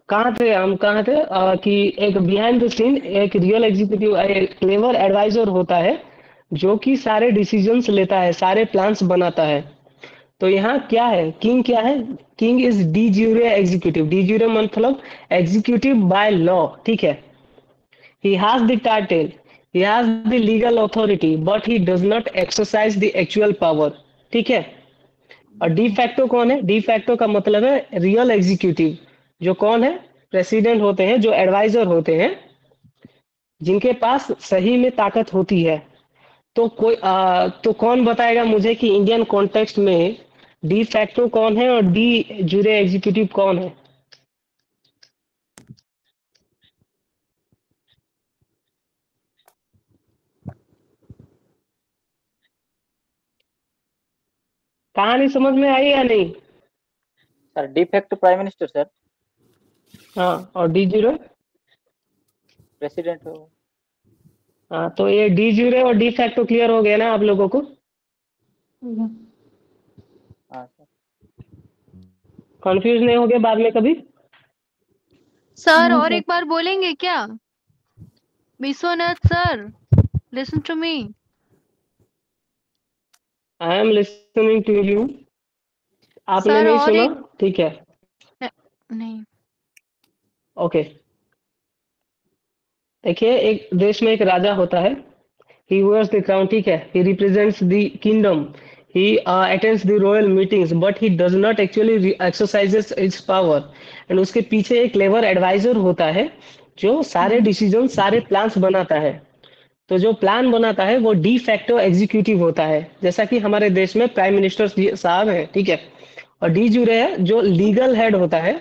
कहाँ थे हम, कहाँ थे कि एक बिहाइंड द सीन एक रियल एग्जीक्यूटिव, क्लेवर एडवाइजर होता है जो कि सारे डिसीजंस लेता है, सारे प्लान्स बनाता है। तो यहाँ क्या है, किंग क्या है? King is de jure executive. De jure मतलब एग्जीक्यूटिव बाय लॉ, ठीक है। He has the title, he has the legal authority, but he does not exercise the actual power, ठीक है। और डी फैक्टो कौन है? डी फैक्टो का मतलब है रियल एग्जीक्यूटिव, जो कौन है? प्रेसिडेंट होते हैं, जो एडवाइजर होते हैं, जिनके पास सही में ताकत होती है। तो तो कौन बताएगा मुझे कि इंडियन कॉन्टेक्स्ट में डी फैक्टो कौन है और डी जुरे एग्जीक्यूटिव कौन है? कहानी समझ में आई या नहीं? Sir defect prime minister sir. हाँ, और डी जुरे? प्रेसिडेंट हो। हाँ, तो ये डी जुरे और डी फैक्टो क्लियर हो गया ना आप लोगों को? हाँ सर। कंफ्यूज नहीं हो गया बाद में कभी? सर और एक बार बोलेंगे क्या? Vishwanath sir, listen to me. I am listening to you. आपने सर नहीं और सुना? एक ठीक है, नहीं। ओके। देखिए, एक देश में एक राजा होता है। ही wears the crown, ठीक है। he represents the kingdom, he attends the royal meetings, but he does not actually exercises its power। And उसके पीछे एक क्लेवर एडवाइजर होता है जो सारे डिसीजन, सारे प्लान्स बनाता है। तो जो प्लान बनाता है वो डी फैक्टो एग्जीक्यूटिव होता है, जैसा कि हमारे देश में प्राइम मिनिस्टर साहब है, ठीक है। और डी जुरे है जो लीगल हेड होता है,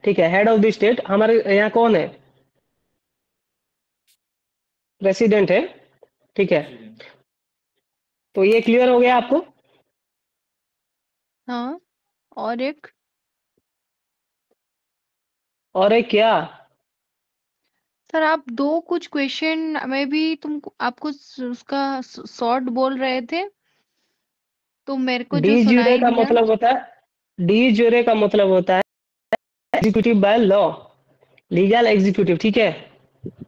ठीक है, हेड ऑफ द स्टेट। हमारे यहाँ कौन है? प्रेसिडेंट है, ठीक है। तो ये क्लियर हो गया आपको? हाँ, और एक और एक क्या? सर आप दो कुछ क्वेश्चन में भी आपको उसका शॉर्ट बोल रहे थे, तो मेरे को जो डी ज्यूरे सुनाई का दिया। मतलब होता है, डी ज्यूरे का मतलब होता है executive by law, legal executive, ठीक है।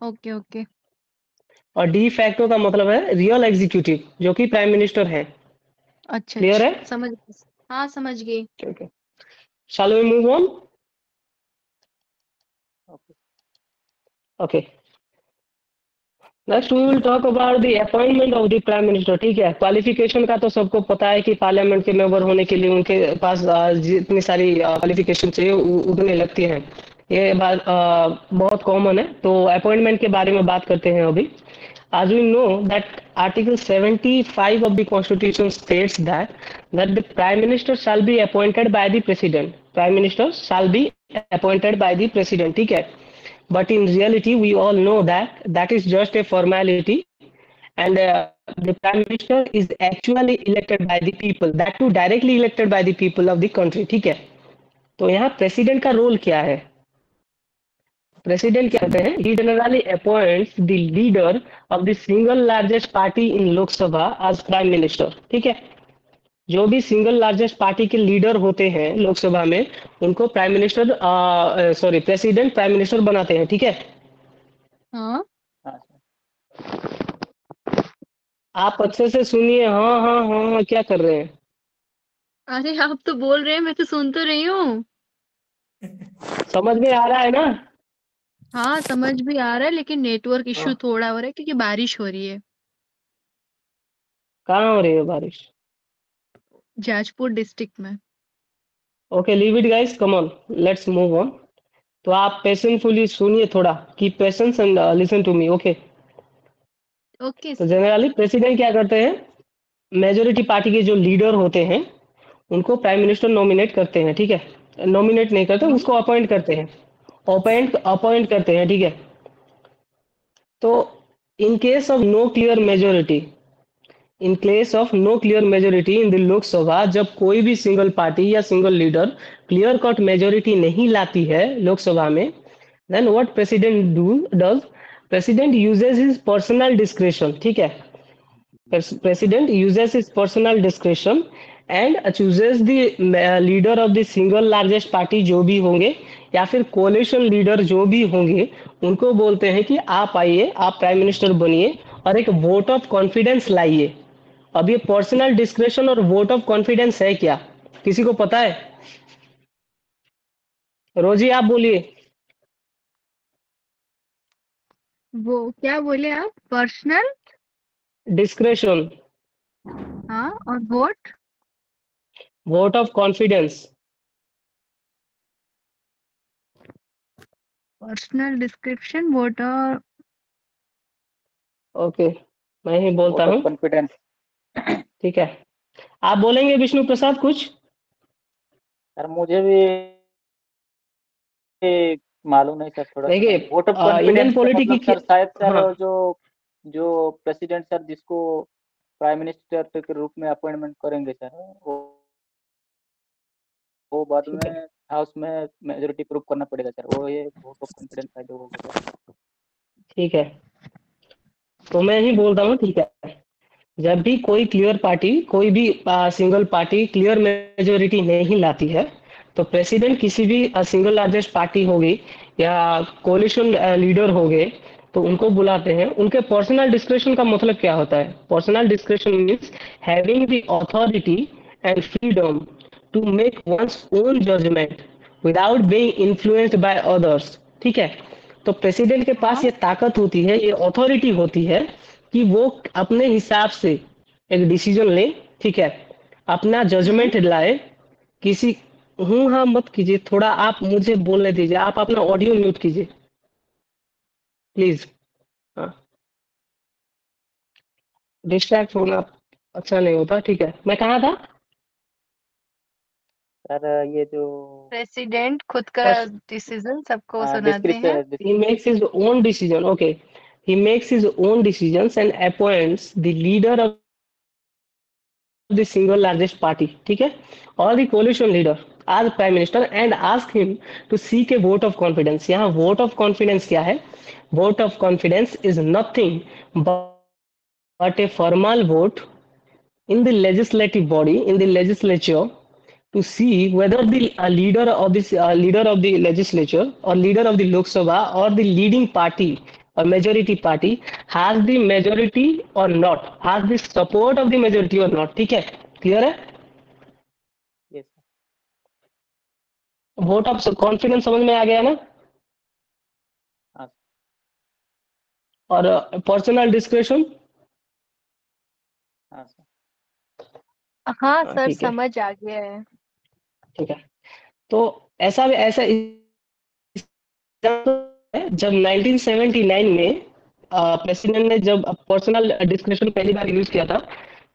Okay okay. और डी फैक्टो का मतलब है रियल एग्जीक्यूटिव, जो कि प्राइम मिनिस्टर है। अच्छा क्लियर है? अच्छा, समझ गई। हाँ समझ गई। Okay, shall we move on? Okay. Okay, next we will talk about the appointment of the prime minister, ठीक है। क्वालिफिकेशन का तो सबको पता है कि पार्लियामेंट के मेंबर होने के लिए उनके पास जितनी सारी क्वालिफिकेशन चाहिए उतनी लगती हैं। ये बात बहुत कॉमन है। तो अपॉइंटमेंट के बारे में बात करते हैं अभी। As we know that Article 75 of the Constitution states that the Prime Minister shall be appointed by the President. Prime Minister shall be appointed by the President, ठीक है। But in reality, we all know that that is just a formality, and the Prime Minister is actually elected by the people. That too directly elected by the people of the country, ठीक है। तो यहाँ president का role क्या है? President क्या करते हैं? He generally appoints the leader of the single largest party in Lok Sabha as prime minister, ठीक है। जो भी सिंगल लार्जेस्ट पार्टी के लीडर होते हैं लोकसभा में, उनको prime minister, sorry, president prime minister बनाते हैं, ठीक है। हाँ हाँ सर। आप अच्छे से सुनिए। हाँ हाँ हाँ हाँ, क्या कर रहे हैं? अरे आप तो बोल रहे हैं, मैं तो सुन तो रही हूँ। समझ में आ रहा है ना? हाँ समझ भी आ रहा है, लेकिन नेटवर्क इशू हाँ। थोड़ा हो रहा है क्योंकि बारिश हो रही है। कहाँ हो रही है बारिश? जाजपुर डिस्ट्रिक्ट में। Okay, leave it guys, come on, let's move on. तो आप पेशेंटफुली सुनिए थोड़ा, keep patience and listen to me, okay. Okay तो सर। जनरली प्रेसिडेंट क्या करते हैं? मेजोरिटी पार्टी के जो लीडर होते हैं उनको प्राइम मिनिस्टर नॉमिनेट करते हैं, ठीक है। नॉमिनेट नहीं करते, हाँ उसको अपॉइंट करते हैं, अपॉइंट अपॉइंट करते हैं, ठीक है। तो in case of no clear majority, in case of no clear majority in the Lok Sabha, जब कोई भी सिंगल पार्टी या single leader clear cut majority नहीं लाती है लोकसभा में, then what president does? President uses his personal discretion, ठीक है। President uses his personal discretion and chooses the leader of the single largest party, जो भी होंगे, या फिर कोalition लीडर जो भी होंगे उनको बोलते हैं कि आप आइए, आप प्राइम मिनिस्टर बनिए और एक वोट ऑफ कॉन्फिडेंस लाइए। अब ये पर्सनल डिस्क्रेशन और वोट ऑफ कॉन्फिडेंस है क्या, किसी को पता है? रोजी आप बोलिए। वो क्या बोले आप? पर्सनल? डिस्क्रेशन, हाँ, और vote? Vote of confidence. Personal description, vote और ओके, मैं ही बोलता वोट ऑफ हूँ। कॉन्फिडेंस। ठीक है, आप बोलेंगे विष्णु प्रसाद कुछ? सर मुझे भी मालूम नहीं सर, थोड़ा सा देखिए, वोट ऑफ इंडियन कॉन्फिडेंस का पॉलिटी मतलब की सर शायद सर हाँ, जो जो प्रेसिडेंट सर जिसको प्राइम मिनिस्टर के रूप में अपॉइंटमेंट करेंगे सर, वो बाद ठीक है, में हाउस में मेजोरिटी प्रूव करना पड़ेगा सर, वो ये वोट ऑफ कॉन्फिडेंस का जो होगा सर। ठीक है, तो मैं ही बोलता हूँ। ठीक है, जब भी कोई क्लियर पार्टी, कोई भी सिंगल पार्टी क्लियर मेजोरिटी नहीं लाती है, तो प्रेसिडेंट किसी भी सिंगल लार्जेस्ट पार्टी होगी या कोलिशन लीडर हो गए, तो उनको बुलाते हैं। उनके पर्सनल डिस्क्रेशन का मतलब क्या होता है? Personal discretion means having the authority and freedom to make one's own judgement without being influenced by others. ठीक है, तो प्रेसिडेंट के पास हाँ। ये ताकत होती है, ये अथॉरिटी होती है कि वो अपने हिसाब से एक डिसीजन ले। ठीक है, अपना हम्म। जजमेंट लाए। किसी हूँ हाँ मत कीजिए, थोड़ा आप मुझे बोलने दीजिए, आप अपना ऑडियो म्यूट कीजिए प्लीज। हाँ, डिस्ट्रैक्ट होना अच्छा नहीं होता। ठीक है, मैं कहाँ था? सर ये जो प्रेसिडेंट खुद का फर्स्ट, डिसीजन सबको सुनाते हैं। Description he makes his own decision. Okay, he makes his own decisions and appoints the leader of the single largest party. ठीक है, or the coalition leader as prime minister and ask him to seek a vote of confidence. यहाँ vote of confidence क्या है? Vote of confidence is nothing but a formal vote in the legislative body, in the legislature, to see whether the leader of the legislature or leader of the Lok Sabha or the leading party or majority party has the majority or not, has the support of the majority or not. ठीक है, clear है? ये vote of confidence समझ में आ गया ना? हाँ और पर्सनल डिस्क्रिप्शन। हाँ सर। हाँ सर, ठीक है, समझ आ गया है। ठीक है, तो ऐसा ऐसा जब 1979 में प्रेसिडेंट ने जब पर्सनल डिस्क्रिप्शन पहली बार यूज किया था,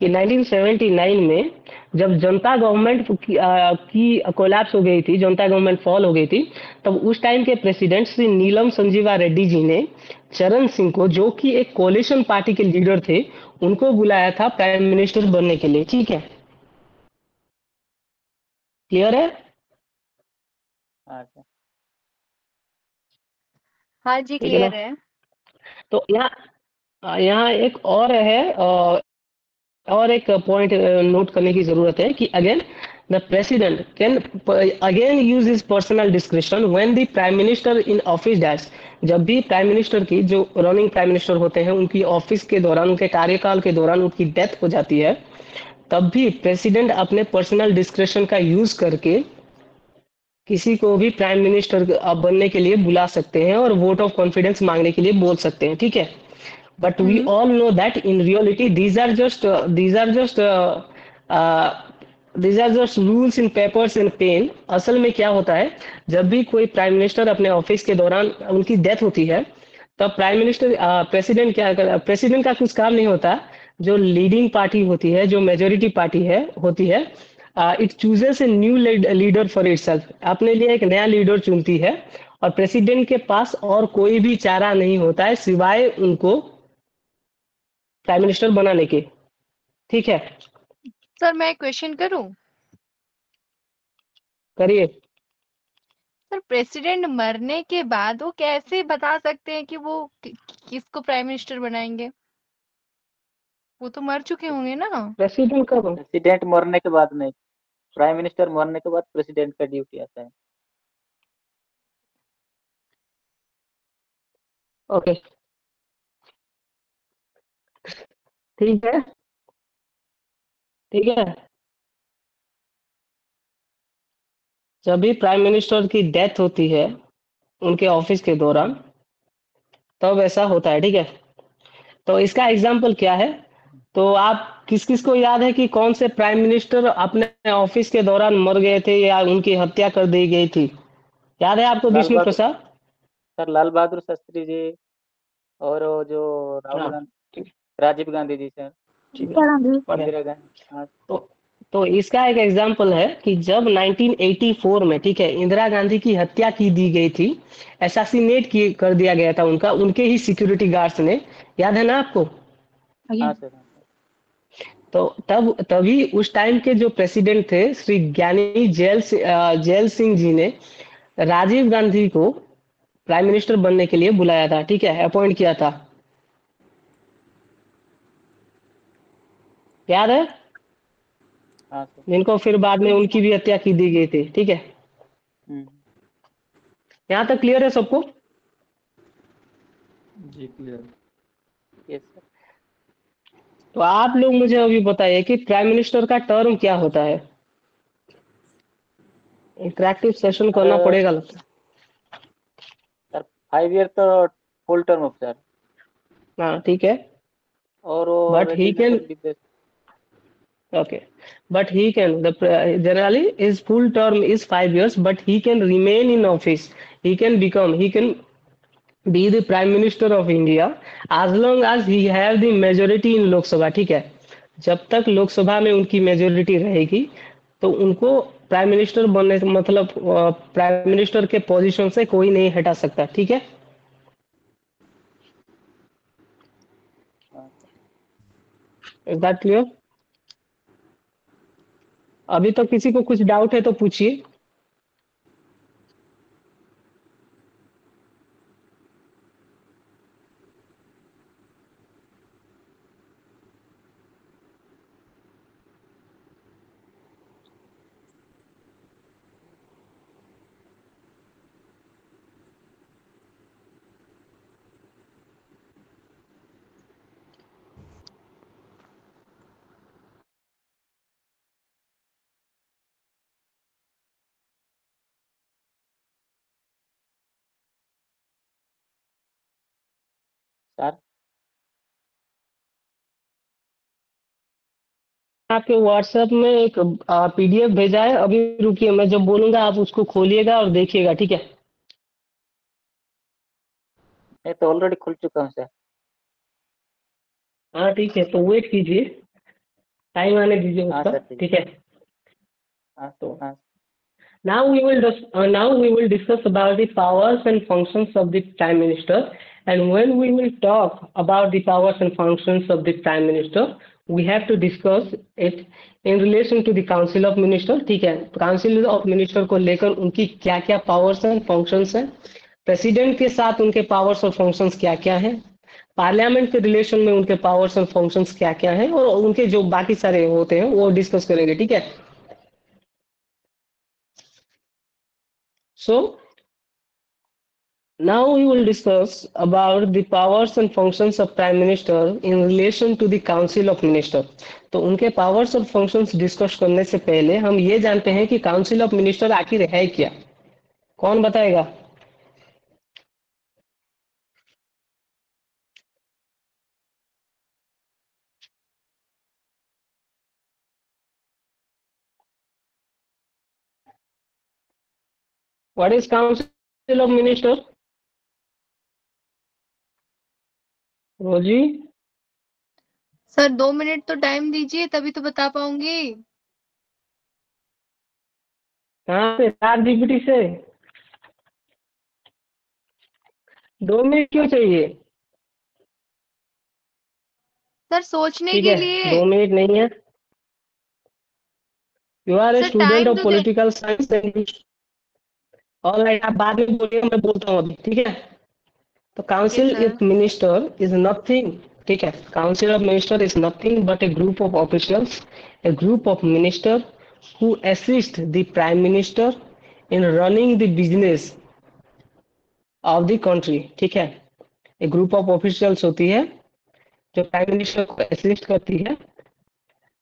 कि 1979 में जब जनता गवर्नमेंट की कोलैप्स हो गई थी, जनता गवर्नमेंट फॉल हो गई थी, तब उस टाइम के प्रेसिडेंट श्री नीलम संजीवा रेड्डी जी ने चरण सिंह को, जो कि एक कोलिशन पार्टी के लीडर थे, उनको बुलाया था प्राइम मिनिस्टर बनने के लिए। ठीक है, क्लियर है? हाँ सर। हाँ जी, ठीक है ना? क्लियर है। तो यहाँ यहाँ एक और है, और एक पॉइंट नोट करने की जरूरत है कि again the president can again use his personal description when the prime minister in office dash. जब भी प्राइम मिनिस्टर की, जो रनिंग प्राइम मिनिस्टर होते हैं, उनकी ऑफिस के दौरान, उनके कार्यकाल के दौरान उनकी डेथ हो जाती है, तब भी प्रेसिडेंट अपने पर्सनल डिस्क्रिप्शन का यूज करके किसी को भी प्राइम मिनिस्टर बनने के लिए बुला सकते हैं और वोट ऑफ कॉन्फिडेंस मांगने के लिए बोल सकते हैं। ठीक है, but we hmm. all know that in reality uh, these are just rules in papers and pen. असल में क्या होता है, जब भी कोई प्राइम मिनिस्टर अपने ऑफिस के दौरान उनकी डेथ होती है, तब प्राइम मिनिस्टर प्रेसिडेंट क्या कर, प्रेसिडेंट का कुछ काम नहीं होता। जो लीडिंग पार्टी होती है, जो मेजोरिटी पार्टी है होती है, it chooses a new leader for itself, अपने लिए एक नया लीडर चुनती है, और प्रेसिडेंट के पास और कोई भी चारा नहीं होता है सिवाय उनको प्राइम मिनिस्टर बनाने के। ठीक है, सर, मैं क्वेश्चन करूं? करिए। सर, प्रेसिडेंट मरने के बाद वो कैसे बता सकते हैं कि वो किसको प्राइम मिनिस्टर बनाएंगे? वो तो मर चुके होंगे ना। प्रेसिडेंट कब? प्रेसिडेंट मरने के बाद नहीं, प्राइम मिनिस्टर मरने के बाद प्रेसिडेंट का ड्यूटी आता है। ओके, ठीक है, ठीक है। जब भी प्राइम मिनिस्टर की डेथ होती है उनके ऑफिस के दौरान, तब ऐसा होता है, ठीक है। तो इसका एग्जाम्पल क्या है? तो आप किस किस को याद है कि कौन से प्राइम मिनिस्टर अपने ऑफिस के दौरान मर गए थे या उनकी हत्या कर दी गई थी? याद है आपको लाल विष्णु बहादुर प्रसाद? सर, लाल बहादुर शास्त्री जी, और वो जो राहुल हाँ, गांधी, ठीक, राजीव गांधी जी सर, ठीक है, बढ़िया। इंदिरा गांधी। हाँ। तो तो इसका एक एग्जाम्पल है कि जब 1984 में, ठीक है, इंदिरा गांधी की हत्या की दी गई थी, असैसिनेट की कर दिया गया था उनका, उनके ही सिक्योरिटी गार्ड्स ने। याद है ना आपको? हाँ सर, हाँ सर। तो तभी उस टाइम के जो प्रेसिडेंट थे श्री ज्ञानी जैल सिंह जी ने राजीव गांधी को प्राइम मिनिस्टर बनने के लिए बुलाया था, ठीक है, अपॉइंट किया था। याद है? हाँ सर। जिनको फिर बाद में उनकी भी हत्या की दी गई थी, ठीक है। हम्म। यहाँ तक क्लियर है सबको? जी क्लियर। Yes sir. तो आप लोग मुझे अभी बताइए कि प्राइम मिनिस्टर का टर्म क्या होता है? इंटरेक्टिव सेशन करना सर, पड़ेगा लगता सर 5 ईयर तो फुल टर्म ऑफ सर, है। हाँ, ठीक है। और वो बट ही कैन, रेजिग्नेशन भी। okay, but he can, generally his full term is 5 years, but he can remain in office. He can be the prime minister of India as long as he have the majority in Lok Sabha, ठीक है। जब तक लोकसभा में उनकी majority रहेगी तो उनको prime minister बनने से मतलब प्राइम मिनिस्टर के पोजीशन से कोई नहीं हटा सकता, ठीक है। हाँ। Is that clear? अभी तक किसी को कुछ डाउट है तो पूछिए। सर, आपके व्हाट्सएप में एक पीडीएफ भेजा है, अभी रुकिए, मैं जब बोलूंगा आप उसको खोलिएगा और देखिएगा, ठीक है। मैं तो ऑलरेडी खुल चुका हूँ सर। हाँ, ठीक है, तो वेट कीजिए, टाइम आने दीजिए हाँ उसका, सर, ठीक। ठीक है। हाँ। तो हाँ। now we will discuss about the powers and functions of the prime minister. And when we will talk about the powers and functions of the prime minister, we have to discuss it in relation to the council of minister, ठीक है। Council of minister को लेकर उनकी क्या क्या powers and functions हैं, president के साथ उनके पावर्स और फंक्शंस क्या क्या हैं, पार्लियामेंट के रिलेशन में उनके पावर्स और फंक्शंस क्या क्या हैं, और उनके जो बाकी सारे होते हैं वो डिस्कस करेंगे, ठीक है। So now we will discuss about the powers and functions of Prime Minister in relation to the Council of Minister. तो उनके पावर्स और फंक्शंस डिस्कस करने से पहले हम ये जानते हैं कि काउंसिल ऑफ मिनिस्टर आखिर है क्या। कौन बताएगा? What is council of minister? रोजी, सर 2 मिनट तो टाइम दीजिए तभी तो बता पाऊंगी। कहाँ से? चार जीपीटी से? 2 मिनट क्यों चाहिए? सर सोचने ठीक के है, लिए। 2 मिनट नहीं है। You are a sir student time off तो दे। Political science and all right, आप बाद में बोलिए, मैं बोलता हूँ अभी, ठीक है। तो okay council sir. of minister is nothing, ठीक है। council of minister is nothing but a group of officials, a group of minister who assist the prime minister in running the business of the country, ठीक है। एक group of officials होती है जो prime minister को assist करती है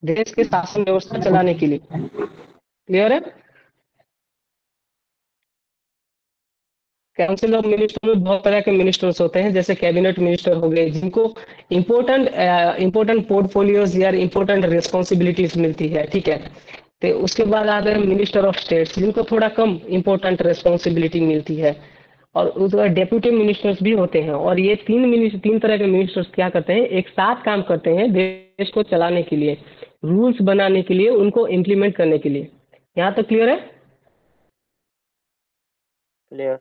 देश के शासन व्यवस्था चलाने के लिए। क्लियर है? काउंसिल ऑफ मिनिस्टर में बहुत तरह के मिनिस्टर्स होते हैं, जैसे कैबिनेट मिनिस्टर हो गए जिनको इंपॉर्टेंट पोर्टफोलियोज या इंपॉर्टेंट रिस्पॉन्सिबिलिटीज मिलती है, ठीक है। तो उसके बाद आते हैं मिनिस्टर ऑफ स्टेट्स जिनको थोड़ा कम इंपॉर्टेंट रिस्पॉन्सिबिलिटी मिलती है, और उसके बाद डेप्यूटी मिनिस्टर्स भी होते हैं। और ये तीन तरह के मिनिस्टर्स क्या करते हैं, एक साथ काम करते हैं देश को चलाने के लिए, रूल्स बनाने के लिए, उनको इम्प्लीमेंट करने के लिए। यहाँ तक क्लियर है? Clear.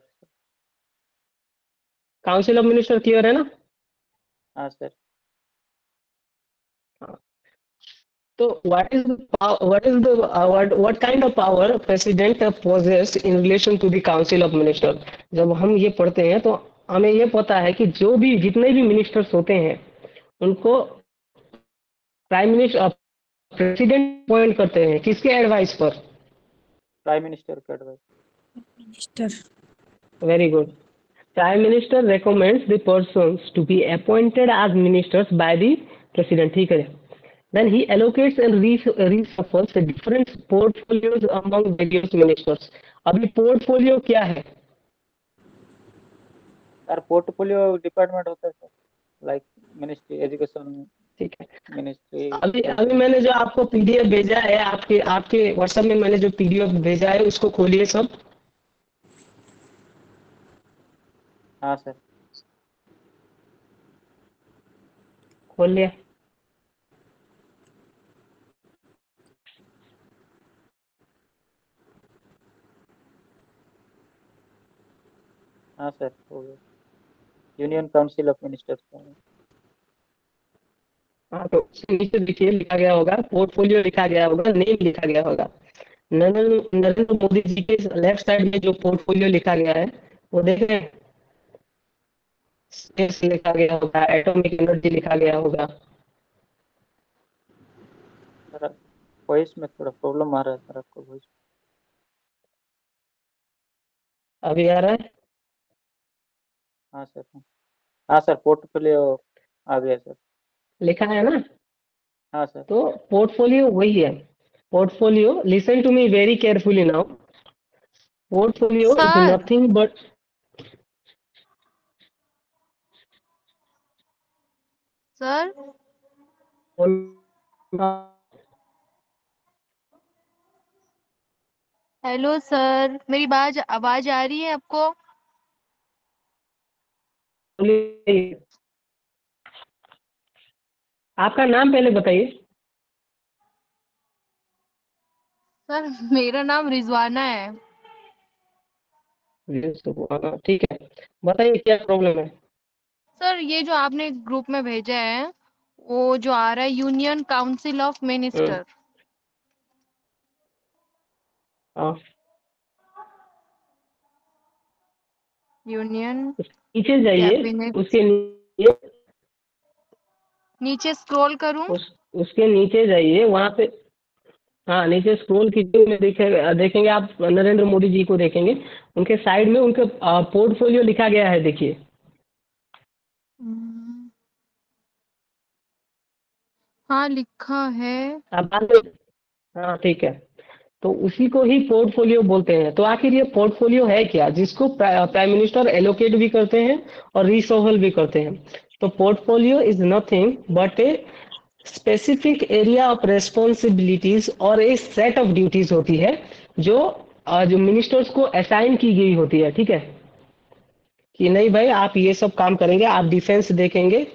Council of minister clear है ना? हाँ सर। तो what kind of power president possess in relation to the council of minister? जब हम ये पढ़ते हैं तो हमें ये पता है कि जो भी जितने भी मिनिस्टर्स होते हैं उनको प्राइम मिनिस्टर प्रेसिडेंट अपॉइंट करते हैं, किसके एडवाइस पर? प्राइम मिनिस्टर का advice. Minister. Very good. Prime minister recommends the persons to be appointed as ministers by the president, ठीक है। Then he allocates and reshuffles the different portfolios among various ministers. अभी portfolio क्या है? Sir portfolio department होता है sir, like ministry education, ठीक है। Ministry. अभी मैंने जो आपको पीडीएफ भेजा है, आपके व्हाट्सएप में मैंने जो पीडीएफ भेजा है उसको खोलिए सब। हाँ सर। खोल लिया? हाँ सर हो गया। Union council of ministers. हाँ, तो उसके नीचे देखिए लिखा गया होगा पोर्टफोलियो, लिखा गया होगा नेम, लिखा गया होगा नरेंद्र मोदी जी के लेफ्ट साइड में जो पोर्टफोलियो लिखा गया है वो देखें, स्पेस लिखा गया होगा, एटॉमिक एनर्जी लिखा गया होगा। सर वॉइस में थोड़ा प्रॉब्लम आ रहा है सर, आपको वॉइस। अभी आ रहा है? हाँ सर। हाँ सर पोर्टफोलियो आ गया सर। लिखा है ना? हाँ सर। तो पोर्टफोलियो वही है। Portfolio, listen to me very carefully now. Portfolio is sir nothing but sir hello sir, मेरी आवाज आ रही है आपको? आपका नाम पहले बताइए। सर मेरा नाम रिजवाना है। ठीक है, बताइए क्या प्रॉब्लम है। सर ये जो आपने ग्रुप में भेजा है वो जो आ रहा है यूनियन काउंसिल ऑफ मिनिस्टर। हाँ, यूनियन नीचे जाइए, कैबिनेट, उसके नीचे नीचे स्क्रॉल करूं? उसके नीचे जाइए, वहां पे हाँ नीचे स्क्रॉल कीजिए, में देखेंगे आप नरेंद्र मोदी जी को देखेंगे, उनके साइड में उनके पोर्टफोलियो लिखा गया है, देखिए। हाँ लिखा है। आप बात कर- हाँ ठीक है, तो उसी को ही पोर्टफोलियो बोलते हैं। तो आखिर ये पोर्टफोलियो है क्या, जिसको प्राइम मिनिस्टर एलोकेट भी करते हैं और रिशफल भी करते हैं। तो portfolio is nothing but a specific area of responsibilities और एक सेट ऑफ ड्यूटीज होती है जो जो मिनिस्टर्स को असाइन की गई होती है, ठीक है। कि नहीं भाई आप ये सब काम करेंगे, आप डिफेंस देखेंगे,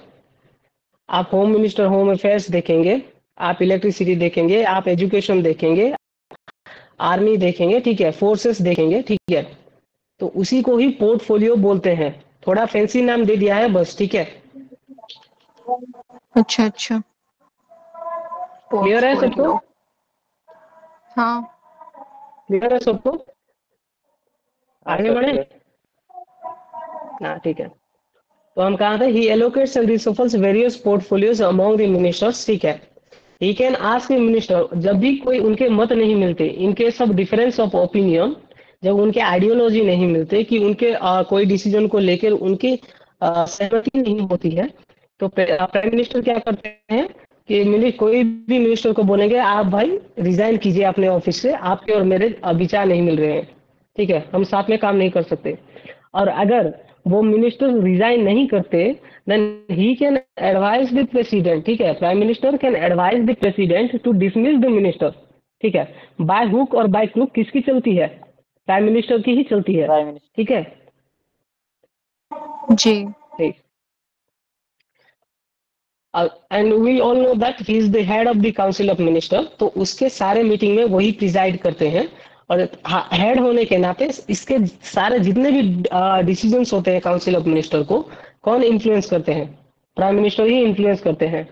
आप होम मिनिस्टर होम अफेयर्स देखेंगे, आप इलेक्ट्रिसिटी देखेंगे, आप एजुकेशन देखेंगे, आर्मी देखेंगे, ठीक है, फोर्सेस देखेंगे, ठीक है। तो उसी को ही पोर्टफोलियो बोलते हैं, थोड़ा फैंसी नाम दे दिया है बस, ठीक है। अच्छा अच्छा, क्लियर है सबको? पोर्टफोलियो। हाँ क्लियर है सबको? हाँ आगे सर बढ़े? क्लियर। हाँ ठीक है, तो हम कहा थे he allocates and reshuffles various portfolios among the ministers, ठीक है। He can ask the minister, जब भी कोई उनके मत नहीं मिलते, इनके सब डिफरेंस ऑफ ओपिनियन, जब उनके आइडियोलॉजी नहीं मिलते कि उनके कोई डिसीजन को लेकर उनकी सहमति नहीं होती है, तो प्राइम मिनिस्टर क्या करते हैं कि कोई भी मिनिस्टर को बोलेंगे आप भाई रिजाइन कीजिए अपने ऑफिस से, आपके और मेरे विचार नहीं मिल रहे हैं, ठीक है, हम साथ में काम नहीं कर सकते। और अगर वो मिनिस्टर रिजाइन नहीं करते, then he can advise the president, ठीक है, prime minister can advise the president to dismiss the minister, ठीक है। बाय हुक और बाय क्रुक किसकी चलती है? प्राइम मिनिस्टर की ही चलती है, प्राइम मिनिस्टर। ठीक है। जी। ठीक। And we all know that he is the head of the council of minister, तो उसके सारे मीटिंग में वही प्रिजाइड करते हैं। और हेड होने के नाते इसके सारे जितने भी डिसीजंस होते हैं काउंसिल ऑफ मिनिस्टर को कौन इन्फ्लुएंस करते हैं? प्राइम मिनिस्टर ही इन्फ्लुएंस करते हैं।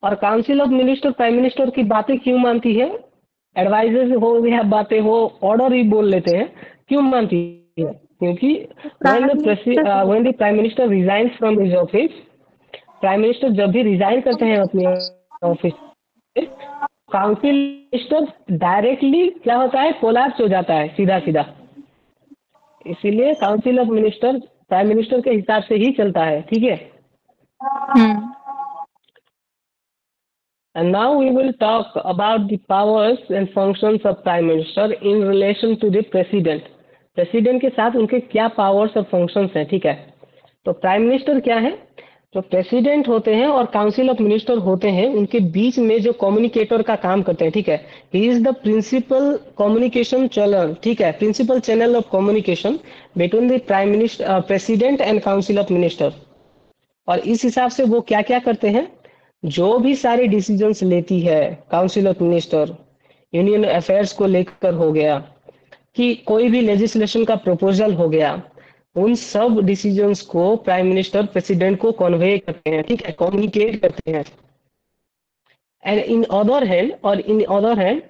और council of minister prime minister की बातें क्यों मानती है? एडवाइजर्स हो या बातें हो, ऑर्डर ही बोल लेते हैं, क्यों मानती है? क्योंकि when the prime minister resigns from his office, prime minister जब भी रिजाइन करते हैं अपने ऑफिस से, काउंसिल मिनिस्टर डायरेक्टली क्या होता है, कोलैप्स हो जाता है सीधा सीधा। इसीलिए council of minister prime minister के हिसाब से ही चलता है, ठीक है। हम्म। And now we will talk about the powers and functions of Prime Minister in relation to the President. President के साथ उनके क्या powers और functions हैं, ठीक है। तो Prime Minister क्या है? जो President होते हैं और Council of Minister होते हैं, उनके बीच में जो communicator का काम करते हैं, ठीक है। He is the principal communication channel, ठीक है, principal channel of communication between the Prime Minister, President and Council of Minister। और इस हिसाब से वो क्या क्या करते हैं, जो भी सारे डिसीजंस लेती है council of minister, union affairs को लेकर हो गया, कि कोई भी लेजिस्लेशन का प्रपोजल हो गया, उन सब डिसीजंस को प्राइम मिनिस्टर प्रेसिडेंट को कन्वे करते हैं, ठीक है, कम्युनिकेट करते हैं। And in other hand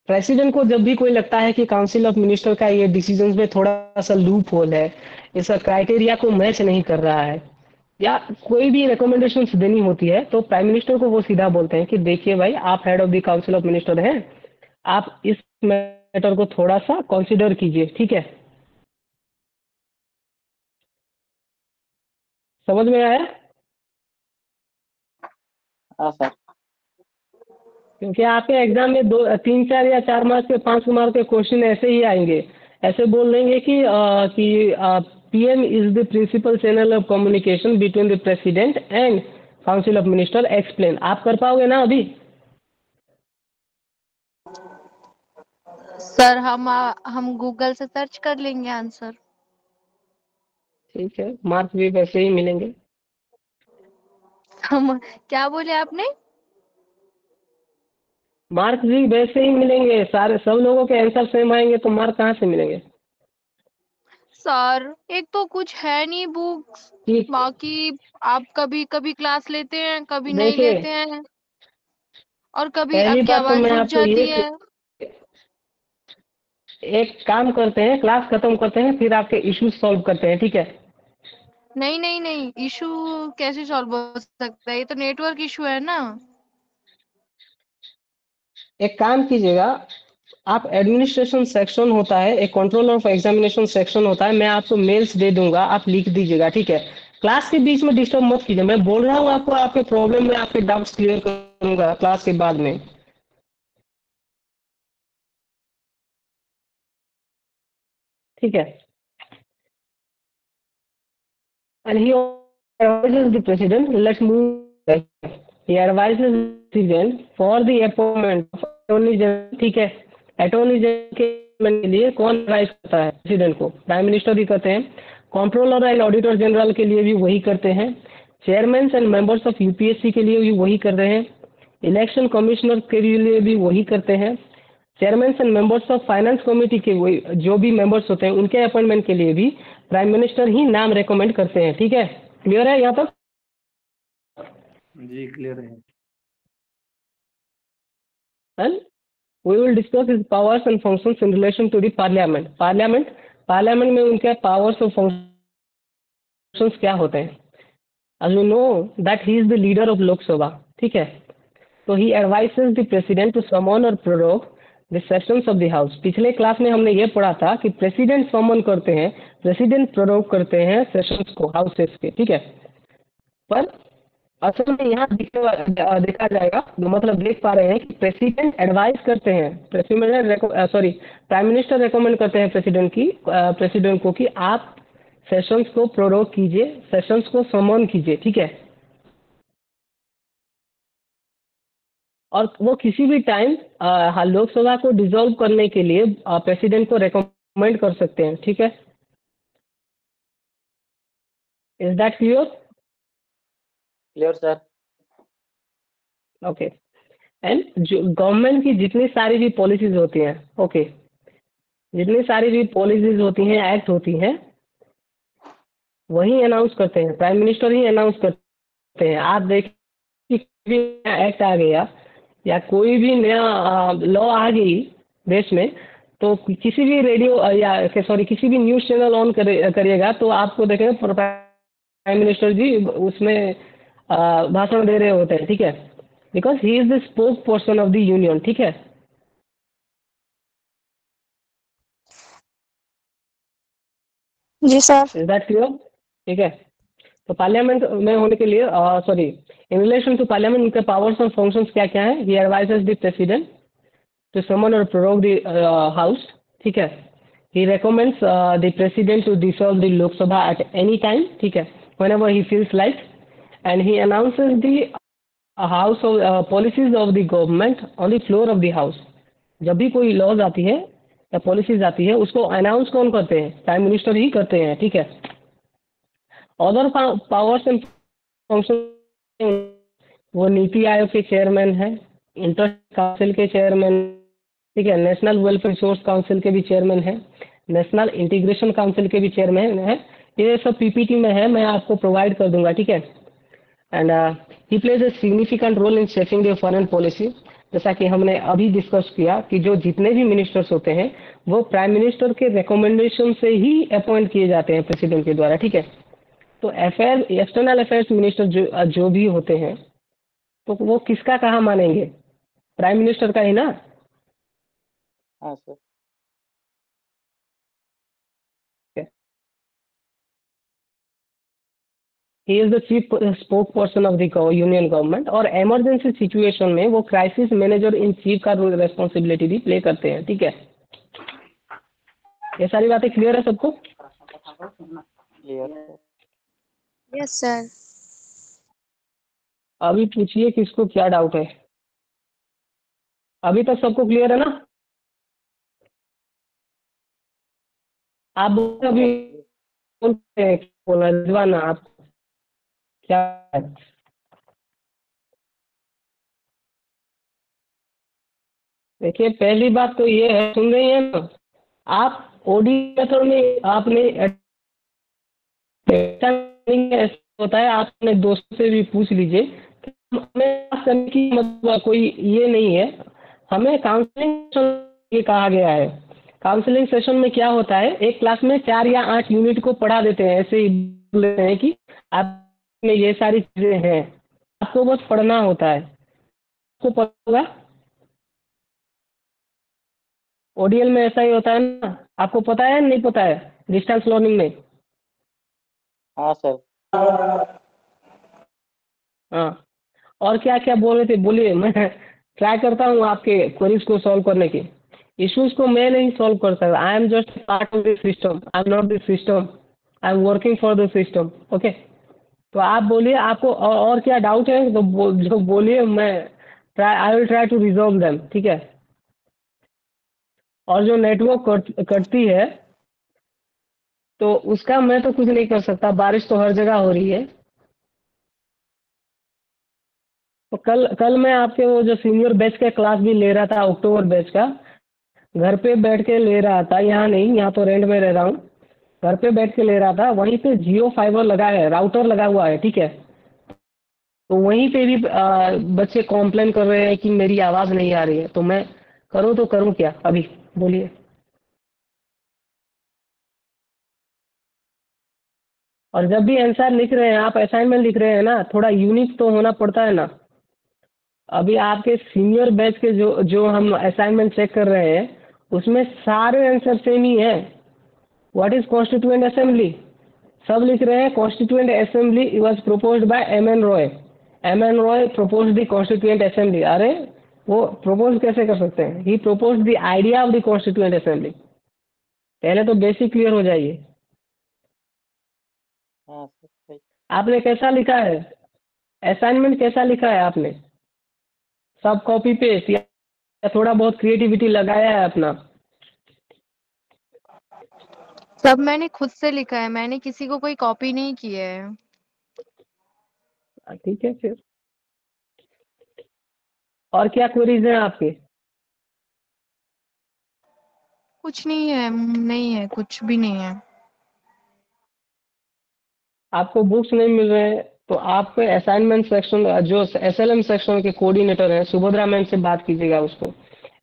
president को जब भी कोई लगता है कि काउंसिल ऑफ मिनिस्टर का ये डिसीजंस में थोड़ा सा लूप होल है, इसका क्राइटेरिया को मैच नहीं कर रहा है, या कोई भी रिकमेंडेशन देनी होती है, तो प्राइम मिनिस्टर को वो सीधा बोलते हैं कि देखिए भाई, आप head of the council of minister हैं, आप इस मैटर को थोड़ा सा कंसीडर कीजिए, ठीक है। समझ में आया? हाँ सर। क्योंकि आपके एग्जाम में 3 4 या 4 मार्क्स के 5 मार्क्स के क्वेश्चन ऐसे ही आएंगे, ऐसे बोल देंगे कि PM is the principal channel of communication between the president and council of minister, explain. आप कर पाओगे ना अभी? सर हम गूगल से सर्च कर लेंगे आंसर। ठीक है, मार्क्स भी वैसे ही मिलेंगे। हम क्या बोले आपने? मार्क्स भी वैसे ही मिलेंगे, सारे सब लोगों के आंसर सेम आएंगे तो मार्क कहाँ से मिलेंगे? सर एक तो कुछ है नहीं बुक्स, ठीक, बाकी आप कभी कभी क्लास लेते हैं, कभी नहीं देखिए, लेते हैं, और कभी पहली आपकी बात तो आवाज मैं रुक आपको जाती ये है। एक काम करते हैं, क्लास खत्म करते हैं, फिर आपके इश्यूज सॉल्व करते हैं, ठीक है। नहीं नहीं नहीं, इशू कैसे सॉल्व हो सकता है? ये तो नेटवर्क इशू है ना। एक काम कीजिएगा, आप एडमिनिस्ट्रेशन सेक्शन होता है, एक कंट्रोल ऑफ एग्जामिनेशन सेक्शन होता है, मैं आपको मेल्स दे दूंगा, आप लिख दीजिएगा, ठीक है। क्लास के बीच में डिस्टर्ब मत कीजिए, मैं बोल रहा हूँ आपको, आपके प्रॉब्लम में आपके डाउट्स क्लियर करूंगा क्लास के बाद में, ठीक है। And he advises the president, let's move. He advises the president for the appointment of attorney general, ठीक है। अटॉर्नी जनरल के appointment के लिए कौन एडवाइस करता है प्रेसिडेंट को? प्राइम मिनिस्टर ही करते हैं। कंट्रोलर एंड ऑडिटर जनरल के लिए भी वही करते हैं। Chairman and members of UPSC के लिए भी वही कर रहे हैं। इलेक्शन कमिश्नर के लिए भी वही करते हैं। Chairman and members of finance committee के जो भी मेंबर्स होते हैं, उनके अपॉइंटमेंट के लिए भी प्राइम मिनिस्टर ही नाम रेकमेंड करते हैं, ठीक है। क्लियर है यहाँ तक? जी क्लियर है। And we will discuss his powers and functions in relation to the parliament. Parliament में उनके पावर्स और फंक्शंस क्या होते हैं? As we know that he is the leader of लोक सभा, ठीक है। तो he advises the president to summon or prorogue the sessions of the house. पिछले क्लास में हमने ये पढ़ा था कि प्रेसिडेंट समन करते हैं, प्रेसिडेंट प्रोरोग करते हैं सेशंस को, हाउसेस के, ठीक है। पर असल में यहाँ देखा जाएगा, जो मतलब देख पा रहे हैं कि प्रेसिडेंट एडवाइस करते हैं, प्राइम मिनिस्टर रेकमेंड करते हैं प्रेसिडेंट को कि आप सेशंस को प्रोरोग कीजिए, सेशंस को समन कीजिए, ठीक है। और वो किसी भी टाइम लोकसभा को डिसॉल्व करने के लिए प्रेसिडेंट को रेकमेंड कर सकते हैं, ठीक है। Is that clear? Clear sir. Okay. And जो गवर्नमेंट की जितनी सारी भी पॉलिसीज होती हैं, ओके, जितनी सारी भी पॉलिसीज होती हैं, एक्ट होती हैं, वही अनाउंस करते हैं, प्राइम मिनिस्टर ही अनाउंस करते हैं। आप देखिए कोई भी नया एक्ट आ गया या कोई भी नया लॉ आ गई देश में, तो किसी भी रेडियो किसी भी न्यूज़ चैनल ऑन करिएगा तो आपको देखेंगे प्राइम मिनिस्टर जी उसमें भाषण दे रहे होते हैं, ठीक है। Because he is the spokesperson of the union, ठीक है। जी सर। Is that clear? ठीक है। तो पार्लियामेंट में होने के लिए इन रिलेशन टू पार्लियामेंट उनके पावर्स और फंक्शंस क्या क्या है? He advises the president to summon और प्रोरोग द हाउस, ठीक है। He recommends the president to dissolve the Lok Sabha at any time, ठीक है, whenever he feels like, and he announces the house of policies of the government on the floor of the house। जब भी कोई laws आती है या policies आती है उसको अनाउंस कौन करते हैं? प्राइम मिनिस्टर ही करते हैं, ठीक है। अदर पावर्स एंड फंक्शन, वो नीति आयोग के चेयरमैन है, इंटर काउंसिल के चेयरमैन, ठीक है, नेशनल वेलफेयर रिसोर्स काउंसिल के भी चेयरमैन है, नेशनल इंटीग्रेशन काउंसिल के भी चेयरमैन है। ये सब पीपीटी में है, मैं आपको प्रोवाइड कर दूंगा, ठीक है। And he plays a significant role in shaping the foreign policy. जैसा कि हमने अभी डिस्कस किया कि जो जितने भी मिनिस्टर्स होते हैं वो प्राइम मिनिस्टर के रिकमेंडेशन से ही अपॉइंट किए जाते हैं प्रेसिडेंट के द्वारा, ठीक है। तो एक्सटर्नल अफेयर्स मिनिस्टर जो भी होते हैं तो वो किसका कहाँ मानेंगे? प्राइम मिनिस्टर का ही ना। हाँ sir. He is the chief spoke person of the union government, और इमरजेंसी सिचुएशन में वो क्राइसिस मैनेजर इन चीफ का रेस्पॉन्सिबिलिटी भी प्ले करते हैं, ठीक है। ये सारी बातें क्लियर है सबको? Clear sir. Yes sir. अभी पूछिए किसको क्या डाउट है। अभी तक सबको क्लियर है ना? आप अभी बोलना रिजवाना, आप क्या है? देखिए पहली बात तो ये है, सुन रही हैं ना आप? ओडी मेथड में आपने ऐसा नहीं है, ऐसा होता है, आप अपने दोस्तों से भी पूछ लीजिए। हमें बात करने की मतलब कोई ये नहीं है, हमें काउंसलिंग ये कहा गया है। काउंसलिंग सेशन में क्या होता है, एक क्लास में 4 या 8 यूनिट को पढ़ा देते हैं, ऐसे ही बोल देते हैं कि आप में ये सारी चीजें हैं, आपको बस पढ़ना होता है। आपको पता होगा ओडीएल में ऐसा ही होता है ना, आपको पता है नहीं पता है डिस्टेंस लर्निंग में? हाँ सर। हाँ, और क्या क्या बोल रहे थे बोलिए, मैं ट्राई करता हूँ आपके क्वेरीज को सॉल्व करने की। इश्यूज को मैं नहीं सॉल्व कर सकता, I am just part of the system, I am not the system, I am working for the system, okay. तो आप बोलिए आपको और क्या डाउट है तो जो बोलिए, मैं I will try to resolve them, ठीक है। और जो नेटवर्क कटती है तो उसका मैं तो कुछ नहीं कर सकता, बारिश तो हर जगह हो रही है। तो कल मैं आपके वो जो सीनियर बैच का क्लास भी ले रहा था, अक्टूबर बैच का, घर पे बैठ के ले रहा था, यहाँ नहीं, यहाँ तो रेंट में रह रहा हूँ, घर पे बैठ के ले रहा था। वहीं पे जियो फाइबर लगा है, राउटर लगा हुआ है, ठीक है। तो वहीं पे भी बच्चे कॉम्प्लेन कर रहे हैं कि मेरी आवाज़ नहीं आ रही है, तो मैं करूँ तो करूँ क्या अभी, बोलिए। और जब भी आंसर लिख रहे हैं आप, असाइनमेंट लिख रहे हैं ना, थोड़ा यूनिक तो होना पड़ता है ना। अभी आपके सीनियर बैच के जो हम असाइनमेंट चेक कर रहे हैं उसमें सारे आंसर सेम ही है। What is constituent assembly? सब लिख रहे हैं constituent assembly was proposed by M N. Roy. M N. Roy proposed the constituent assembly. अरे वो प्रपोज कैसे कर सकते हैं? He proposed the idea of the constituent assembly. पहले तो बेसिक क्लियर हो जाइए। हाँ सर सही। आपने कैसा लिखा है असाइनमेंट? कैसा लिखा है आपने? सब कॉपी पेस्ट या थोड़ा बहुत क्रिएटिविटी लगाया है अपना? सब मैंने खुद से लिखा है, मैंने किसी को कोई कॉपी नहीं किया है। ठीक है फिर। और क्या क्वेरीज हैं आपके? कुछ नहीं है, नहीं है, कुछ भी नहीं है। आपको बुक्स नहीं मिल रहे हैं तो आप असाइनमेंट सेक्शन जो एसएलएम सेक्शन के कोऑर्डिनेटर हैं सुभद्रा मैम से बात कीजिएगा। उसको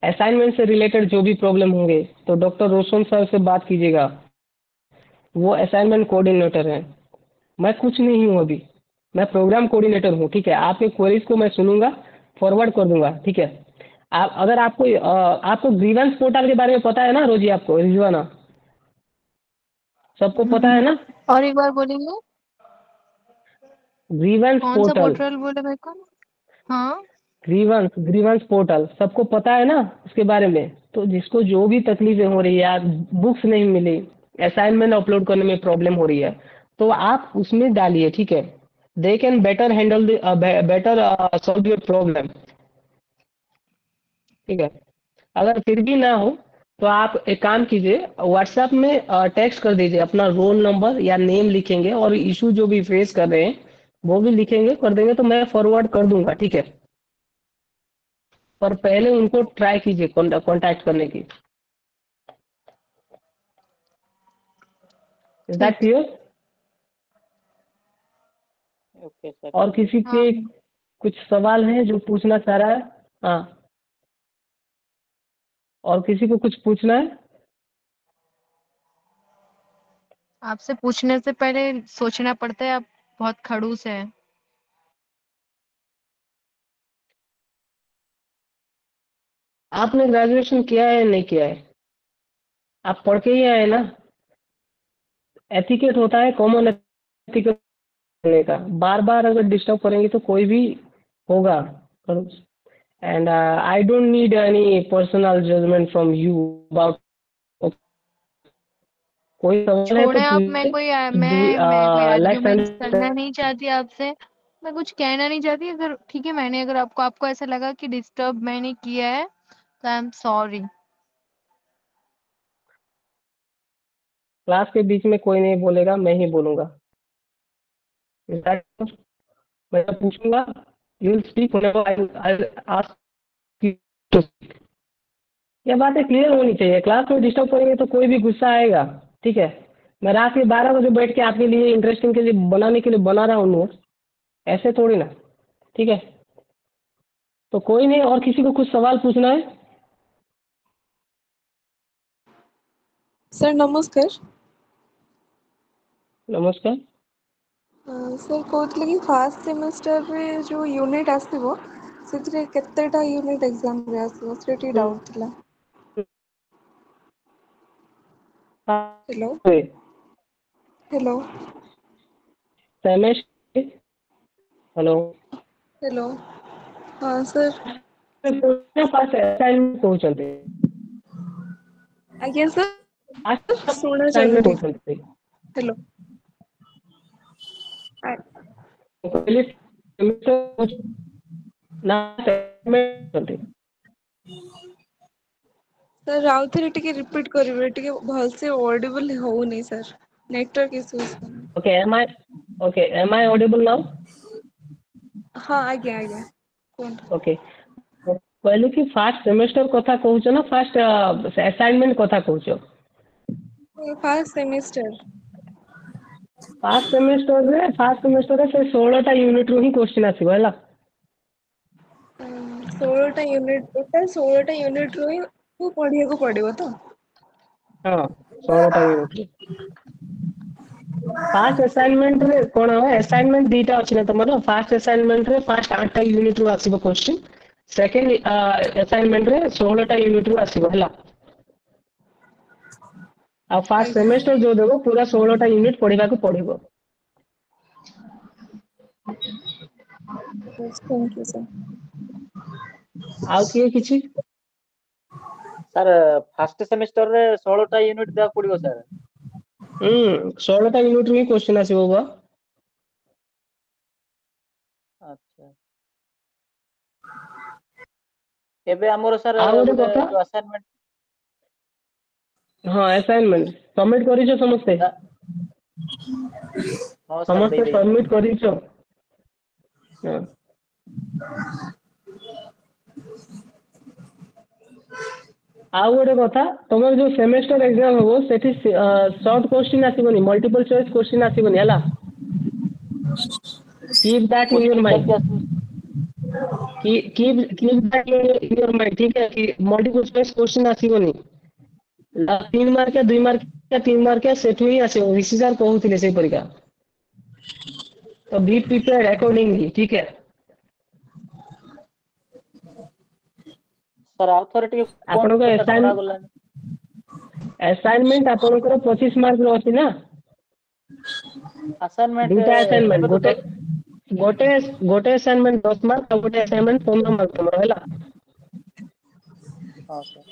असाइनमेंट से रिलेटेड जो भी प्रॉब्लम होंगे तो डॉक्टर रोशन सर से बात कीजिएगा, वो असाइनमेंट कोऑर्डिनेटर हैं। मैं कुछ नहीं हूँ अभी, मैं प्रोग्राम कोऑर्डिनेटर हूँ। ठीक है, आपके क्वेरीज को मैं सुनूंगा, फॉरवर्ड कर दूंगा। ठीक है, आप अगर आपको ग्रीवेंस पोर्टल के बारे में पता है ना रोजी? आपको रिजवाना सबको पता है ना और एक बार बोलेंगे? ग्रीवेंस कौन सा पोर्टल? पोर्टल बोले मेरे को? हाँ, ग्रीवेंस पोर्टल सबको पता है ना उसके बारे में? तो जिसको जो भी तकलीफें हो रही है, यार बुक्स नहीं मिली, असाइनमेंट अपलोड करने में प्रॉब्लम हो रही है, तो आप उसमें डालिए। ठीक है, they can better handle better solve your problem. ठीक है, अगर फिर भी ना हो तो आप एक काम कीजिए, व्हाट्सएप में टेक्स्ट कर दीजिए अपना रोल नंबर या नेम लिखेंगे और इशू जो भी फेस कर रहे हैं वो भी लिखेंगे, कर देंगे तो मैं फॉरवर्ड कर दूंगा। ठीक है, पर पहले उनको ट्राई कीजिए कांटेक्ट करने की। इज दैट ठीक। क्लियर? Okay sir. और किसी हाँ, के कुछ सवाल है जो पूछना चाह रहा है? हाँ, और किसी को कुछ पूछना है? आपसे पूछने से पहले सोचना पड़ता है, आप बहुत खड़ूस है। आपने ग्रेजुएशन किया है नहीं किया है? आप पढ़ के ही आए ना? एथिकेट होता है, कॉमन एथिकेट करने का। बार बार अगर डिस्टर्ब करेंगे तो कोई भी होगा। And I don't need any personal judgement from you about. कोई सवाल है तो छोड़े आप, मैं कोई पूछिए। लेट्स आर्ग्यूमेंट्स करना नहीं चाहती आपसे, मैं कुछ कहना नहीं चाहती। अगर ठीक है, मैंने अगर आपको ऐसा लगा कि डिस्टर्ब मैंने किया है तो आई एम सॉरी। क्लास के बीच में कोई नहीं बोलेगा, मैं ही बोलूंगा। मैं पूछूंगा, you will speak whenever I ask you to. ये बातें क्लियर होनी चाहिए। क्लास में डिस्टर्ब करेंगे तो कोई भी गुस्सा आएगा। ठीक है, मैं रात के 12 बजे बैठ के आपके लिए इंटरेस्टिंग के लिए बनाने के लिए बना रहा हूँ नोट्स, ऐसे थोड़ी ना। ठीक है, तो कोई नहीं। और किसी को कुछ सवाल पूछना है? सर नमस्कार। नमस्कार। सर कହୁଥିଲି कि फास्ट सेमेस्टर रे जो यूनिट आसीबो ସେଥିରେ କେतेटा यूनिट एग्जाम रे आसीबो से टी डाउट थिला। Hello hello semester. Hello. Hello. हाँ सर। पास असाइनमेंट पहुंचते आज्ञा सर सुना असाइनमेंट जाउनी। पहुंचते हेलो पहले सेमेस्टर ना असाइनमेंट करते। सर आउ थे टिके रिपीट करिवे टिके भल से ऑडिबल होउनी sir network issues. Okay, am I audible now? हाँ आज्ञा आज्ञा कौन Okay. पहले कि फास्ट सेमेस्टर कथा कहूछ ना फास्ट असाइनमेंट कथा कहूछ? फास्ट सेमेस्टर फास्ट सेमेस्टर रे से 16टा यूनिट रो ही क्वेश्चन आसीबो हला। 16टा यूनिट टोटल 16टा यूनिट रो को पढ़िया को पड़िबो तो। हां, 16टा यूनिट रो फास्ट असाइनमेंट रे कोन है? असाइनमेंट दीटा अछि ना तमरो। फास्ट असाइनमेंट रे फास्ट 8टा यूनिट रो आसीबो क्वेश्चन, सेकेंड असाइनमेंट रे 16 टा यूनिट रू आसीबो हला आ फर्स्ट ଆଜ୍ଞା सेमेस्टर जो देबो पूरा 16 टा यूनिट पढ़िबा को पड़िबो थैंक यू सर। आउ किए किछि सर फर्स्ट सेमेस्टर रे 16टा यूनिट देବାକୁ पड़िबो सर। 16 टा यूनिट रू ही क्वेश्चन आसीबो बा अच्छा एबे हमरो सर आ गोटे गोटे कथा जो असाइनमेंट हां असाइनमेंट सबमिट करिछो समस्ते हां सर दे समस्ते देई सबमिट करिछो हां आ गोटे कथा तमर जो सेमेस्टर एग्जाम हो सेठी शॉर्ट क्वेश्चन आसीबनी मल्टीपल चॉइस क्वेश्चन आसीबनी हला keep that in your question mind केमती आसी keep that in your mind ठीक है कि मल्टीपल चॉइस क्वेश्चन आसीबनी 3 मार्क या 2 मार्क या 3 मार्क या सेठु ही आसीबो ऋषि सर कहउथिले सेही परीक्षा तो बी प्रिपेयर्ड अकॉर्डिंगली ठीक है सर आ थोरे टिके कोन आपन सेटा सुना गला असाइनमेंट आपनकर 25 मार्क रो अछि ना असाइनमेंट दुटा असाइनमेंट एबे तो गोटे गोटे गोटे असाइनमेंट 10 मार्क और गोटे असाइनमेंट 15 मार्क तमरो हैला हां सर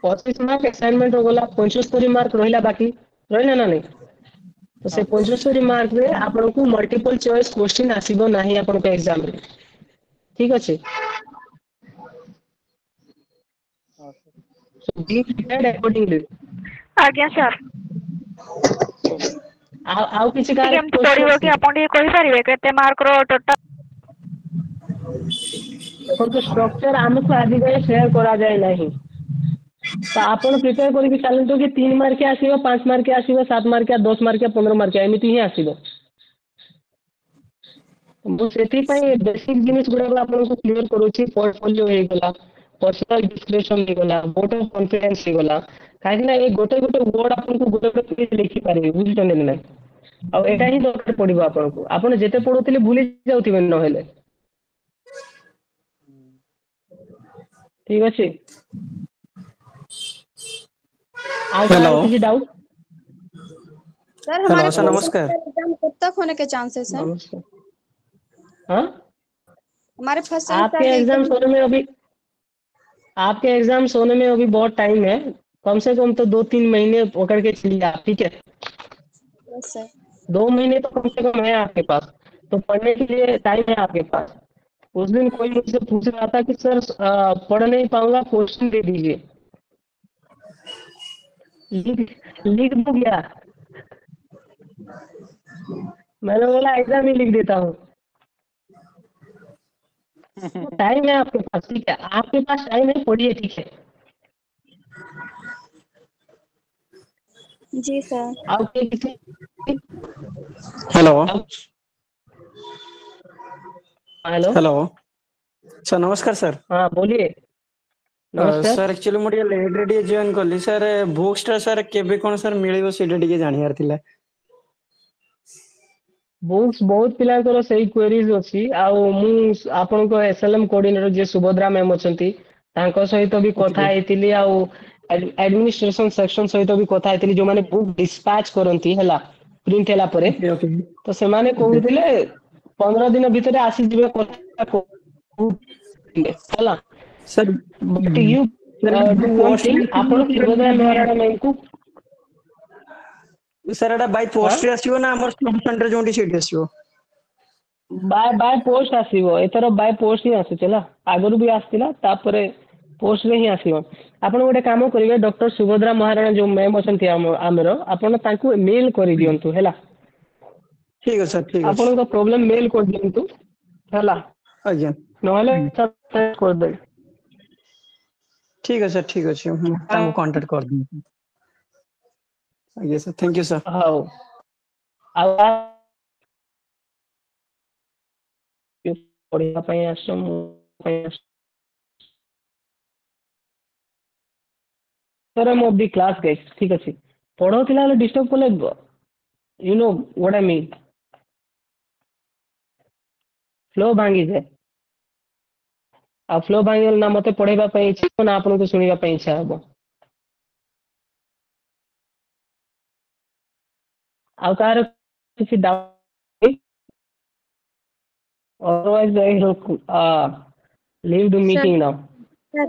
25 मार्क असाइनमेंट हो गला 75 मार्क रहिला बाकी रहिला ना नहीं तो से हां सर 75 मार्क रे आपन को मल्टीपल चॉइस क्वेश्चन आसीबो नाही आपन को एग्जाम रे ठीक अछि हां sir so be prepared accordingly आज्ञा सर आउ किछि कार केमती क्वेश्चन पड़िबो कि अछि आपण टिके कहि परिबे केते मार्क रो टोटल देखो तो स्ट्रक्चर हमको आदि गए शेयर करा जाए नहीं तो आपण प्रिपेयर करके चलतो कि 3 मार्क के आसीबो 5 मार्क के आसीबो 7 मार्क के 10 मार्क के 15 मार्क के एमिति ही आसीबो ମୁଁ ସେଥିପାଇଁ ବେସିକ ଜିନିଷ ଗୁଡାକ ଆପଣଙ୍କୁ କ୍ଲିୟର କରୁଛି ପୋର୍ଟଫୋଲିଓ ହେଇଗଲା पर्सनल डिस्क्रिप्शन ହେଇଗଲା ଭୋଟ ଅଫ କନଫିଡେନ୍ସ ହେଇଗଲା କାହିଁକି ନା ଏଇ ଗୋଟେ ଗୋଟେ ୱାର୍ଡ ଆପଣଙ୍କୁ ଗୋଟେ ଗୋଟେ ପେଜ ଲେଖିପାରିବେ ବୁଝୁଛନ୍ତି ନା ନାଇଁ ଆଉ ଏଇଟା ହିଁ ଦରକାର ପଡିବ ଆପଣଙ୍କୁ ଆପଣ ଯେତେ ପଢୁଥିଲେ ଭୁଲି ଯାଉଥିବେ ନହେଲେ ଠିକ ଅଛି ଆଉ हेलो କାହାର କିଛି डाउट सर हेलो हमारे सर फर्स्ट नमस्कार सेमेस्टर एग्जाम कब तक होने के चांसेस हैं? नमस्कार हाँ हमारे फर्स्ट आपके सेमेस्टर के एग्जाम एग्जाम होने में अभी आपके एग्जाम्स होने में अभी बहुत टाइम है कम से कम तो 2-3 महीने पकड़ के चलिए आप ठीक है यस सर 2 महीने तो कम से कम है आपके पास तो पढ़ने के लिए टाइम है आपके पास उस दिन कोई मुझसे पूछ रहा था कि सर पढ़ नहीं पाऊंगा क्वेश्चन दे दीजिए लिख लिख दूं क्या मैंने बोला एग्जाम ही लिख देता हूँ तो टाइम है आपके पास ठीक है आपके पास टाइम है पढ़िए ठीक है जी सर आपके किसी हेलो आप- हेलो हेलो सर नमस्कार सर हाँ बोलिए नमस्कार सर एक्चुअली ମୁଁ ଟିକେ ଲେଟ୍ ରେ ଟିକେ ଜଏନ୍ କଲି ସାର୍ ବୁକ୍ସ ଟା ସାର୍ କେବେ କଣ ସାର୍ ମିଳିବ ସେଇଟା ଟିକେ ଜାଣିବାର ଥିଲା बुक्स बहुत पिलांकर सही क्वेरीज अछि आउ मु आपनको एसएलएम कोऑर्डिनेटर जे सुभद्रा मैम अछंती तांको सहित भी ओके କଥା ହେଇଥିଲି आउ एडमिनिस्ट्रेशन सेक्शन सहित भी କଥା ହେଇଥିଲି जो माने बुक डिस्पैच करंती हला प्रिंट ହେଲା ପରେ ओके ओके तो ସେମାନେ ओके କହୁଥିଲେ 15 दिन ଭିତରେ ଆସି ଯିବେ ହେଲା sir but you sir do one post thing ଆପଣ ସୁଭଦ୍ରା ମହାରାଣା मैम को सर एटा बाय हाँ पोस्ट ରେ ଆସିବ ନା ଆମର ଷ୍ଟଡି ସେଣ୍ଟର ଯୋଉଠି ସେଇଠି ଆସିବ बाय पोस्ट आसीबो एथरो बाय पोस्ट ही आସୁଥିଲା ଆଗରୁ ବି ଆସିଥିଲା ତାପରେ पोस्ट ରେ ହିଁ ଆସିବ ଆପଣ ଗୋଟେ କାମ କରିବେ ଡକ୍ଟର ସୁଭଦ୍ରା ମହାରାଣା ଯୋଉ ମ୍ୟାମ୍ ଅଛନ୍ତି ଆମର ଆପଣ ତାଙ୍କୁ मेल କରି ଦିଅନ୍ତୁ ହେଲା ଠିକ ଅଛି ସାର୍ ଠିକ ଅଛି ଆପଣଙ୍କ ପ୍ରୋବ୍ଲେମ मेल କରି ଦିଅନ୍ତୁ ହେଲା ଆଜ୍ଞା ନହେଲେ ସବମିଟ କରିଦେବେ ଠିକ ଅଛି ସାର୍ ଠିକ ଅଛି ମୁଁ ତାଙ୍କୁ କଣ୍ଟାକ୍ଟ କରିଦେବି ଆଜ୍ଞା ସାର୍ ଥ୍ୟାଙ୍କ ୟୁ ସାର୍ ହଉ ଆଉ ପଢିବା ପାଇଁ ଆସ ମୁଁ ପାଇଁ ଆସ सर ମୁଁ ବି କ୍ଲାସ୍ ଗାଇସ୍ ଠିକ ଅଛି ପଢଉଥିଲା ବେଳେ ଡିଷ୍ଟର୍ବ କଲେ you know what I mean flow भांगी जाए ଆଉ ଫ୍ଲୋ ଭାଙ୍ଗିଗଲେ ନା ମତେ ପଢେଇବା ପାଇଁ ଇଚ୍ଛା ହେବ ନା ଆପଣଙ୍କୁ ଶୁଣିବା ପାଇଁ ଇଚ୍ଛା ହେବ। ଆଉ କାହାର କିଛି doubt? Otherwise, I will leave the Sir, meeting now. sir,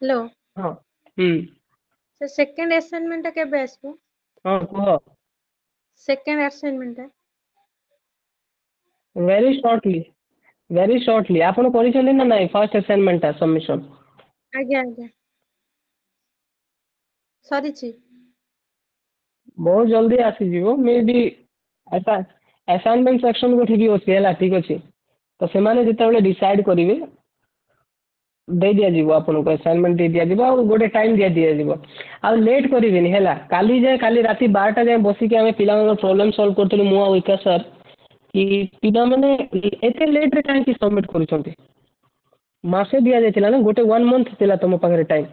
hello. ହଁ ହୁଁ Sir, second assignment ଟା କେବେ ଆସିବ? ହଁ କୁହ। Second assignment ଟା? very shortly ଆପଣ କରିଛନ୍ତି ନା ନାଇଁ ଫାର୍ଷ୍ଟ ଆସାଇନମେଣ୍ଟ ଟା ସବମିଶନ? ଆଜ୍ଞା ଆଜ୍ଞା ସରିଛି। ବହୁତ ଜଲ୍ଦି ଆସିଯିବ ମେ ବି ଆସାଇନମେଣ୍ଟ ସେକ୍ସନ କୁ ଠିକ ଅଛି ହେଲା ଠିକ ଅଛି ତ ସେମାନେ ଯେତେବେଳେ ଡିସାଇଡ୍ କରିବେ ଦେଇ ଦିଆଯିବ ଆପଣଙ୍କୁ ଆସାଇନମେଣ୍ଟ ଦେଇ ଦିଆଯିବ ଆଉ ଗୋଟେ ଟାଇମ୍ ଦିଆଯିବ ଆଉ ଲେଟ୍ କରିବେନି ହେଲା କାଲି ରାତି 12ଟା ଯାଏଁ ବସିକି ଆମେ ପିଲାଙ୍କର ପ୍ରୋବ୍ଲେମ ସଲ୍ଭ କରୁଥିଲୁ ମୁଁ ଆଉ ବିକାଶ ସାର୍ କି ପିଲାମାନେ ଏତେ ଲେଟ୍ ରେ କାହିଁକି ସବମିଟ୍ କରୁଛନ୍ତି ମାସେ ଦିଆଯାଇଥିଲା ନା ଗୋଟେ 1 month ଥିଲା ତମ ପାଖରେ ଟାଇମ୍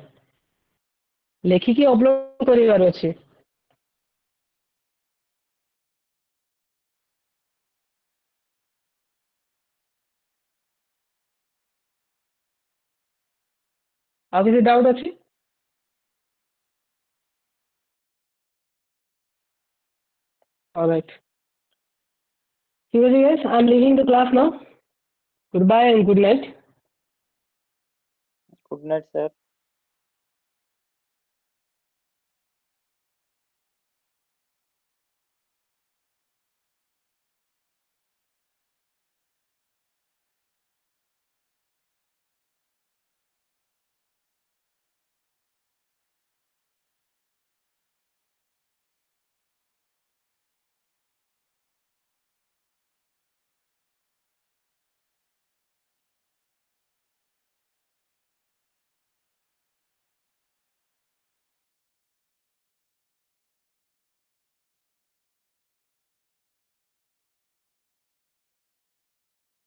ଲେଖିକି ଅପଲୋଡ କରିବାର ଅଛି। ଆଉ କିଛି ଡାଉଟ୍ ଅଛି? Alright. ठीक है guys, I'm leaving the class now. Goodbye and good night. Good night, sir.